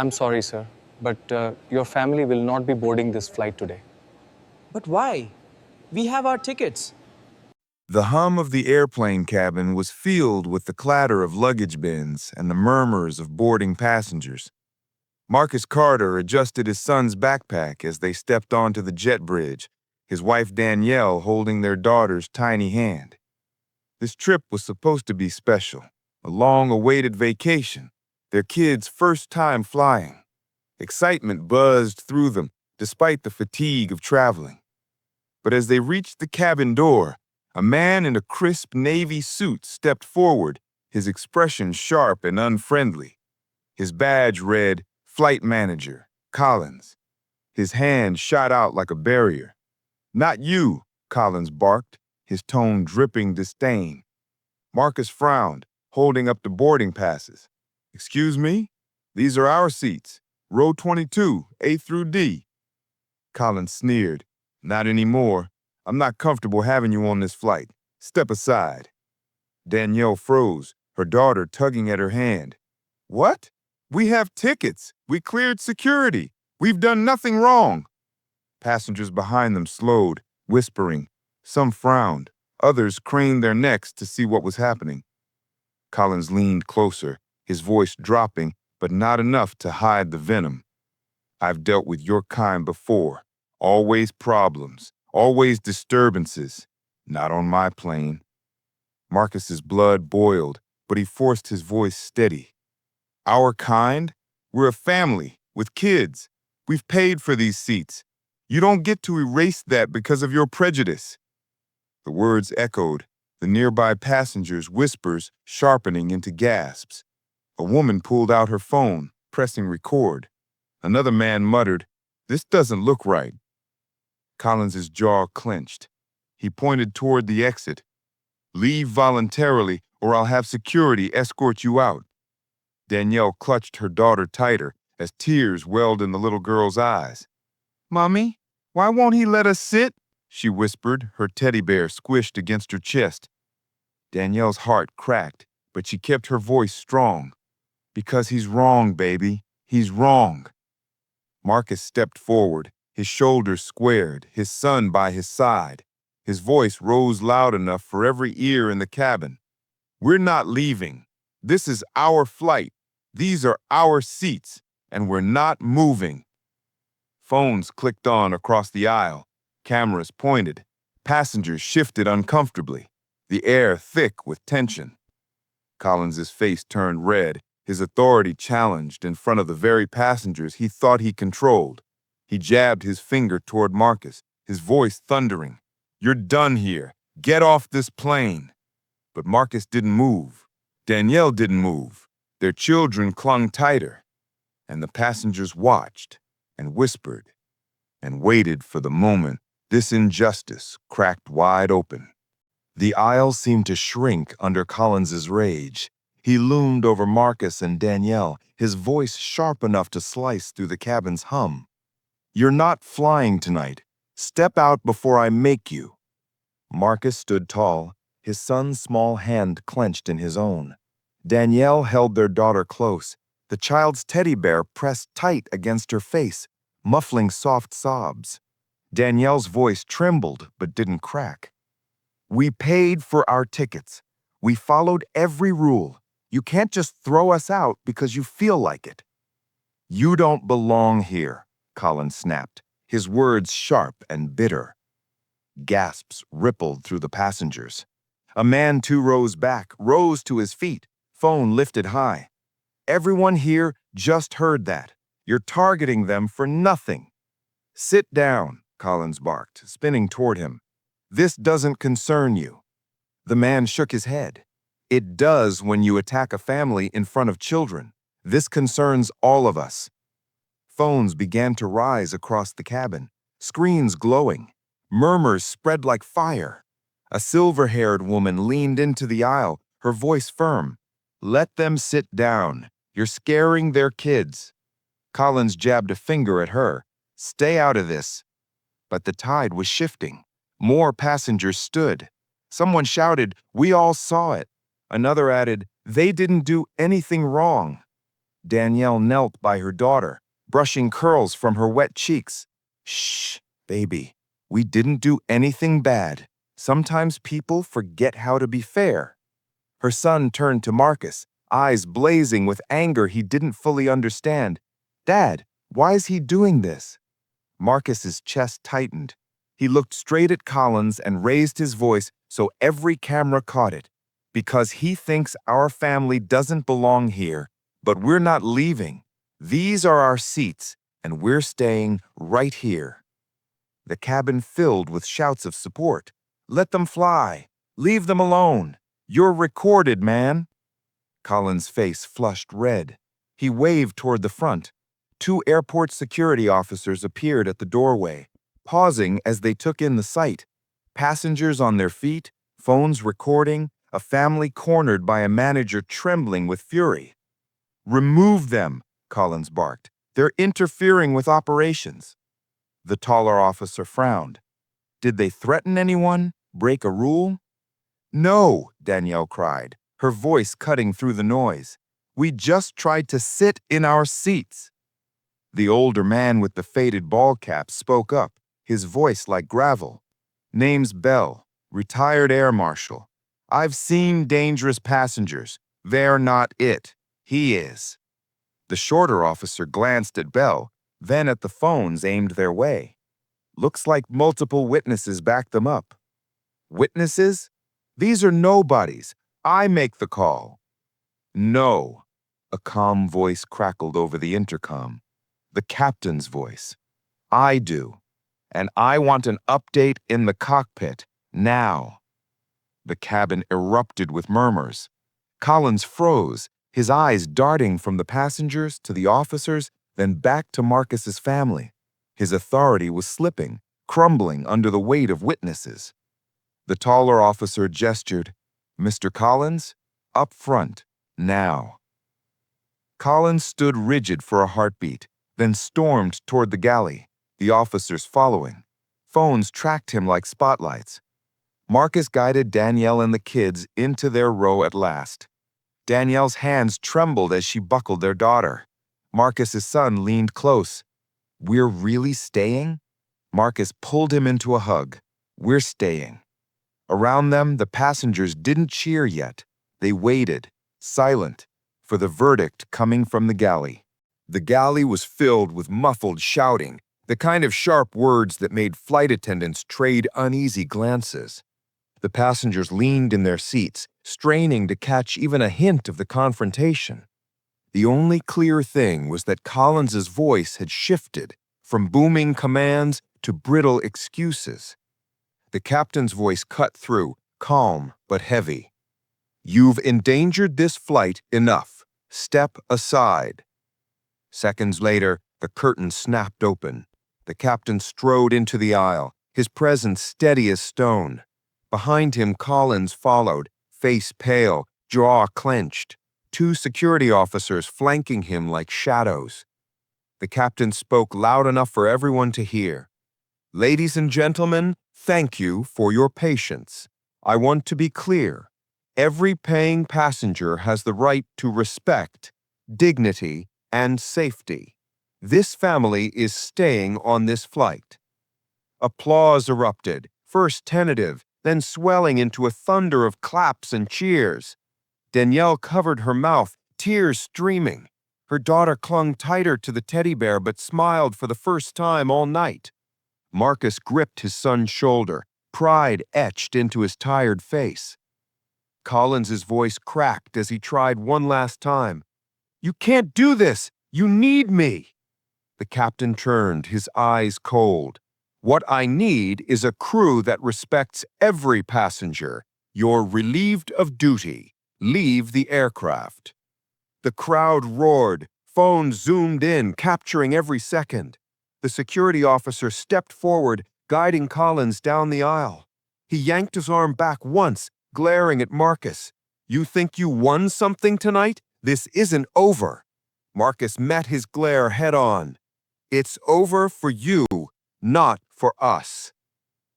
I'm sorry, sir, but your family will not be boarding this flight today. But why? We have our tickets. The hum of the airplane cabin was filled with the clatter of luggage bins and the murmurs of boarding passengers. Marcus Carter adjusted his son's backpack as they stepped onto the jet bridge, his wife Danielle holding their daughter's tiny hand. This trip was supposed to be special, a long-awaited vacation, their kids' first time flying. Excitement buzzed through them, despite the fatigue of traveling. But as they reached the cabin door, a man in a crisp navy suit stepped forward, his expression sharp and unfriendly. His badge read, Flight Manager, Collins. His hand shot out like a barrier. Not you, Collins barked, his tone dripping disdain. Marcus frowned, holding up the boarding passes. Excuse me? These are our seats. Row 22, A through D. Collins sneered. Not anymore. I'm not comfortable having you on this flight. Step aside. Danielle froze, her daughter tugging at her hand. What? We have tickets. We cleared security. We've done nothing wrong. Passengers behind them slowed, whispering. Some frowned. Others craned their necks to see what was happening. Collins leaned closer, his voice dropping, but not enough to hide the venom. I've dealt with your kind before. Always problems, always disturbances. Not on my plane. Marcus's blood boiled, but he forced his voice steady. Our kind? We're a family, with kids. We've paid for these seats. You don't get to erase that because of your prejudice. The words echoed, the nearby passengers' whispers sharpening into gasps. A woman pulled out her phone, pressing record. Another man muttered, This doesn't look right. Collins's jaw clenched. He pointed toward the exit. Leave voluntarily, or I'll have security escort you out. Danielle clutched her daughter tighter as tears welled in the little girl's eyes. Mommy, why won't he let us sit? She whispered, her teddy bear squished against her chest. Danielle's heart cracked, but she kept her voice strong. Because he's wrong, baby. He's wrong. Marcus stepped forward, his shoulders squared, his son by his side. His voice rose loud enough for every ear in the cabin. We're not leaving. This is our flight. These are our seats, and we're not moving. Phones clicked on across the aisle. Cameras pointed. Passengers shifted uncomfortably, the air thick with tension. Collins's face turned red, his authority challenged in front of the very passengers he thought he controlled. He jabbed his finger toward Marcus, his voice thundering. You're done here. Get off this plane. But Marcus didn't move. Danielle didn't move. Their children clung tighter. And the passengers watched and whispered and waited for the moment this injustice cracked wide open. The aisle seemed to shrink under Collins's rage. He loomed over Marcus and Danielle, his voice sharp enough to slice through the cabin's hum. You're not flying tonight. Step out before I make you. Marcus stood tall, his son's small hand clenched in his own. Danielle held their daughter close, the child's teddy bear pressed tight against her face, muffling soft sobs. Danielle's voice trembled but didn't crack. We paid for our tickets. We followed every rule. You can't just throw us out because you feel like it. You don't belong here, Collins snapped, his words sharp and bitter. Gasps rippled through the passengers. A man 2 rows back rose to his feet, phone lifted high. Everyone here just heard that. You're targeting them for nothing. Sit down, Collins barked, spinning toward him. This doesn't concern you. The man shook his head. It does when you attack a family in front of children. This concerns all of us. Phones began to rise across the cabin, screens glowing. Murmurs spread like fire. A silver-haired woman leaned into the aisle, her voice firm. Let them sit down. You're scaring their kids. Collins jabbed a finger at her. Stay out of this. But the tide was shifting. More passengers stood. Someone shouted, we all saw it. Another added, they didn't do anything wrong. Danielle knelt by her daughter, brushing curls from her wet cheeks. Shh, baby. We didn't do anything bad. Sometimes people forget how to be fair. Her son turned to Marcus, eyes blazing with anger he didn't fully understand. Dad, why is he doing this? Marcus's chest tightened. He looked straight at Collins and raised his voice so every camera caught it. Because he thinks our family doesn't belong here, but we're not leaving. These are our seats, and we're staying right here. The cabin filled with shouts of support. Let them fly. Leave them alone. You're recorded, man. Collins' face flushed red. He waved toward the front. 2 airport security officers appeared at the doorway, pausing as they took in the sight. Passengers on their feet, phones recording, a family cornered by a manager trembling with fury. Remove them, Collins barked. They're interfering with operations. The taller officer frowned. Did they threaten anyone? Break a rule? No, Danielle cried, her voice cutting through the noise. We just tried to sit in our seats. The older man with the faded ball cap spoke up, his voice like gravel. Name's Bell, retired air marshal. I've seen dangerous passengers. They're not it. He is. The shorter officer glanced at Bell, then at the phones aimed their way. Looks like multiple witnesses backed them up. Witnesses? These are nobodies. I make the call. No. A calm voice crackled over the intercom. The captain's voice. I do. And I want an update in the cockpit, now. The cabin erupted with murmurs. Collins froze, his eyes darting from the passengers to the officers, then back to Marcus's family. His authority was slipping, crumbling under the weight of witnesses. The taller officer gestured, Mr. Collins, up front, now. Collins stood rigid for a heartbeat, then stormed toward the galley, the officers following. Phones tracked him like spotlights. Marcus guided Danielle and the kids into their row at last. Danielle's hands trembled as she buckled their daughter. Marcus's son leaned close. We're really staying? Marcus pulled him into a hug. We're staying. Around them, the passengers didn't cheer yet. They waited, silent, for the verdict coming from the galley. The galley was filled with muffled shouting, the kind of sharp words that made flight attendants trade uneasy glances. The passengers leaned in their seats, straining to catch even a hint of the confrontation. The only clear thing was that Collins's voice had shifted from booming commands to brittle excuses. The captain's voice cut through, calm but heavy. You've endangered this flight enough. Step aside. Seconds later, the curtain snapped open. The captain strode into the aisle, his presence steady as stone. Behind him, Collins followed, face pale, jaw clenched, 2 security officers flanking him like shadows. The captain spoke loud enough for everyone to hear. Ladies and gentlemen, thank you for your patience. I want to be clear. Every paying passenger has the right to respect, dignity, and safety. This family is staying on this flight. Applause erupted, first tentative, then swelling into a thunder of claps and cheers. Danielle covered her mouth, tears streaming. Her daughter clung tighter to the teddy bear but smiled for the first time all night. Marcus gripped his son's shoulder, pride etched into his tired face. Collins's voice cracked as he tried one last time. You can't do this! You need me! The captain turned, his eyes cold. What I need is a crew that respects every passenger. You're relieved of duty. Leave the aircraft. The crowd roared. Phones zoomed in, capturing every second. The security officer stepped forward, guiding Collins down the aisle. He yanked his arm back once, glaring at Marcus. You think you won something tonight? This isn't over. Marcus met his glare head-on. It's over for you, not for us.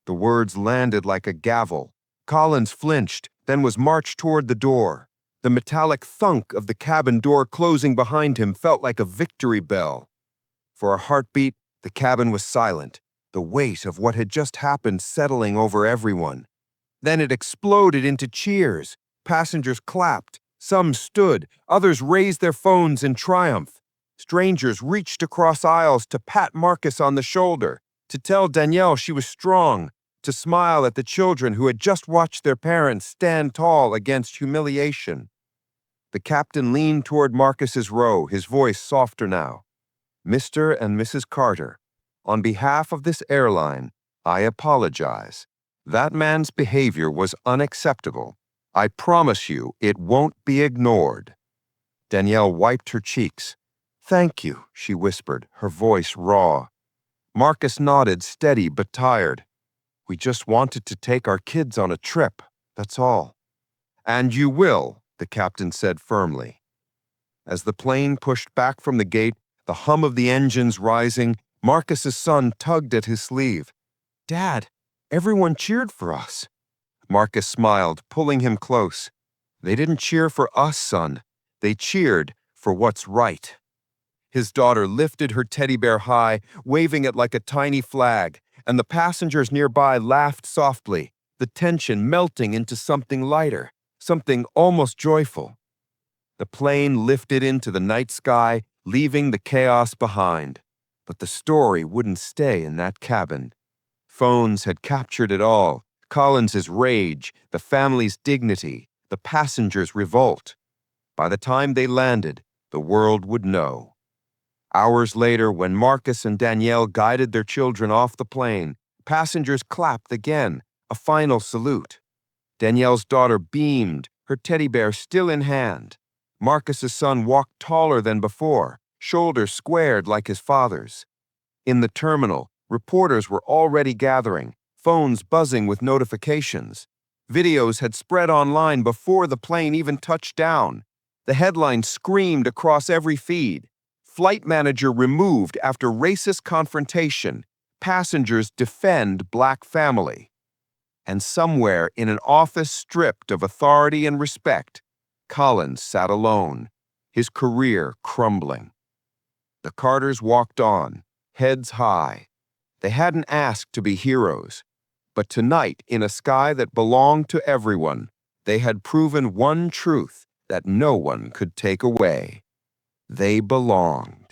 The words landed like a gavel. Collins flinched, then was marched toward the door. The metallic thunk of the cabin door closing behind him felt like a victory bell. For a heartbeat, the cabin was silent, the weight of what had just happened settling over everyone. Then it exploded into cheers. Passengers clapped. Some stood. Others raised their phones in triumph. Strangers reached across aisles to pat Marcus on the shoulder, to tell Danielle she was strong, to smile at the children who had just watched their parents stand tall against humiliation. The captain leaned toward Marcus's row, his voice softer now. "Mr. and Mrs. Carter, on behalf of this airline, I apologize. That man's behavior was unacceptable. I promise you it won't be ignored." Danielle wiped her cheeks. "Thank you," she whispered, her voice raw. Marcus nodded, steady but tired. "We just wanted to take our kids on a trip, that's all." "And you will," the captain said firmly. As the plane pushed back from the gate, the hum of the engines rising, Marcus's son tugged at his sleeve. "Dad, everyone cheered for us." Marcus smiled, pulling him close. "They didn't cheer for us, son. They cheered for what's right." His daughter lifted her teddy bear high, waving it like a tiny flag, and the passengers nearby laughed softly, the tension melting into something lighter, something almost joyful. The plane lifted into the night sky, leaving the chaos behind. But the story wouldn't stay in that cabin. Phones had captured it all: Collins's rage, the family's dignity, the passengers' revolt. By the time they landed, the world would know. Hours later, when Marcus and Danielle guided their children off the plane, passengers clapped again, a final salute. Danielle's daughter beamed, her teddy bear still in hand. Marcus's son walked taller than before, shoulders squared like his father's. In the terminal, reporters were already gathering, phones buzzing with notifications. Videos had spread online before the plane even touched down. The headlines screamed across every feed. Flight manager removed after racist confrontation. Passengers defend black family. And somewhere in an office stripped of authority and respect, Collins sat alone, his career crumbling. The Carters walked on, heads high. They hadn't asked to be heroes, but tonight, in a sky that belonged to everyone, they had proven one truth that no one could take away. They belonged.